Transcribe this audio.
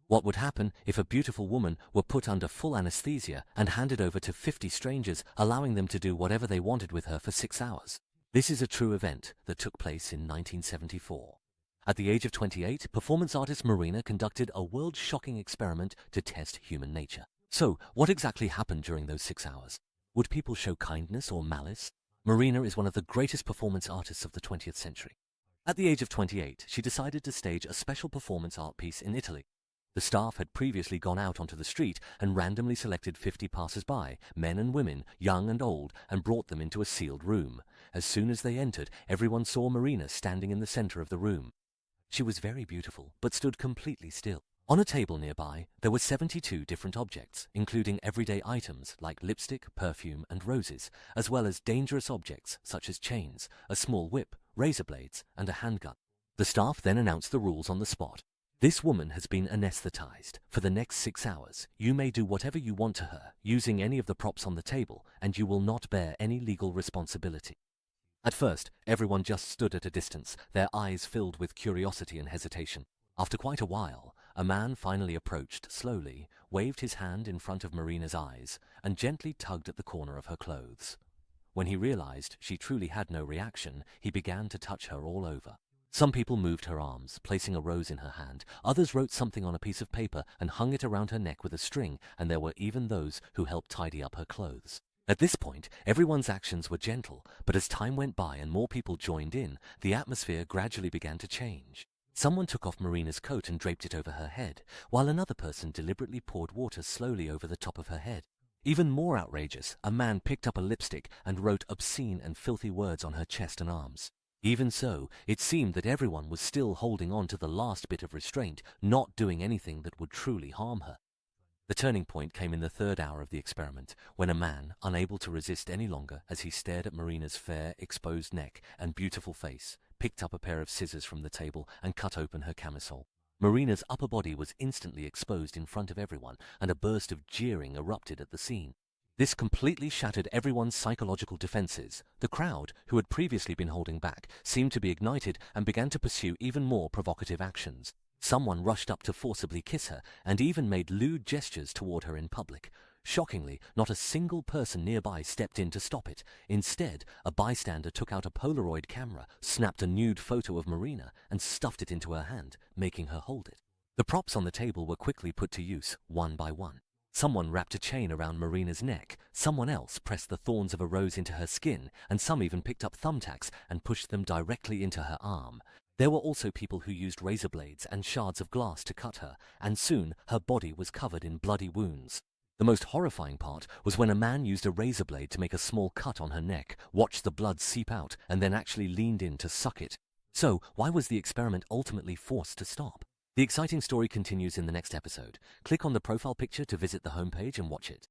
What would happen if a beautiful woman were put under full anesthesia and handed over to 50 strangers, allowing them to do whatever they wanted with her for 6 hours? This is a true event that took place in 1974. At the age of 28, performance artist Marina conducted a world-shocking experiment to test human nature. So, what exactly happened during those 6 hours? Would people show kindness or malice? Marina is one of the greatest performance artists of the 20th century. At the age of 28, she decided to stage a special performance art piece in Italy. The staff had previously gone out onto the street and randomly selected 50 passers-by, men and women, young and old, and brought them into a sealed room. As soon as they entered, everyone saw Marina standing in the center of the room. She was very beautiful, but stood completely still. On a table nearby, there were 72 different objects, including everyday items like lipstick, perfume, and roses, as well as dangerous objects such as chains, a small whip, razor blades, and a handgun. The staff then announced the rules on the spot. This woman has been anesthetized. For the next 6 hours, you may do whatever you want to her, using any of the props on the table, and you will not bear any legal responsibility. At first, everyone just stood at a distance, their eyes filled with curiosity and hesitation. After quite a while, a man finally approached slowly, waved his hand in front of Marina's eyes, and gently tugged at the corner of her clothes. When he realized she truly had no reaction, he began to touch her all over. Some people moved her arms, placing a rose in her hand. Others wrote something on a piece of paper and hung it around her neck with a string, and there were even those who helped tidy up her clothes. At this point, everyone's actions were gentle, but as time went by and more people joined in, the atmosphere gradually began to change. Someone took off Marina's coat and draped it over her head, while another person deliberately poured water slowly over the top of her head. Even more outrageous, a man picked up a lipstick and wrote obscene and filthy words on her chest and arms. Even so, it seemed that everyone was still holding on to the last bit of restraint, not doing anything that would truly harm her. The turning point came in the third hour of the experiment, when a man, unable to resist any longer as he stared at Marina's fair, exposed neck and beautiful face, picked up a pair of scissors from the table and cut open her camisole. Marina's upper body was instantly exposed in front of everyone, and a burst of jeering erupted at the scene. This completely shattered everyone's psychological defenses. The crowd, who had previously been holding back, seemed to be ignited and began to pursue even more provocative actions. Someone rushed up to forcibly kiss her and even made lewd gestures toward her in public. Shockingly, not a single person nearby stepped in to stop it. Instead, a bystander took out a Polaroid camera, snapped a nude photo of Marina, and stuffed it into her hand, making her hold it. The props on the table were quickly put to use, one by one. Someone wrapped a chain around Marina's neck, someone else pressed the thorns of a rose into her skin, and some even picked up thumbtacks and pushed them directly into her arm. There were also people who used razor blades and shards of glass to cut her, and soon her body was covered in bloody wounds. The most horrifying part was when a man used a razor blade to make a small cut on her neck, watched the blood seep out, and then actually leaned in to suck it. So, why was the experiment ultimately forced to stop? The exciting story continues in the next episode. Click on the profile picture to visit the homepage and watch it.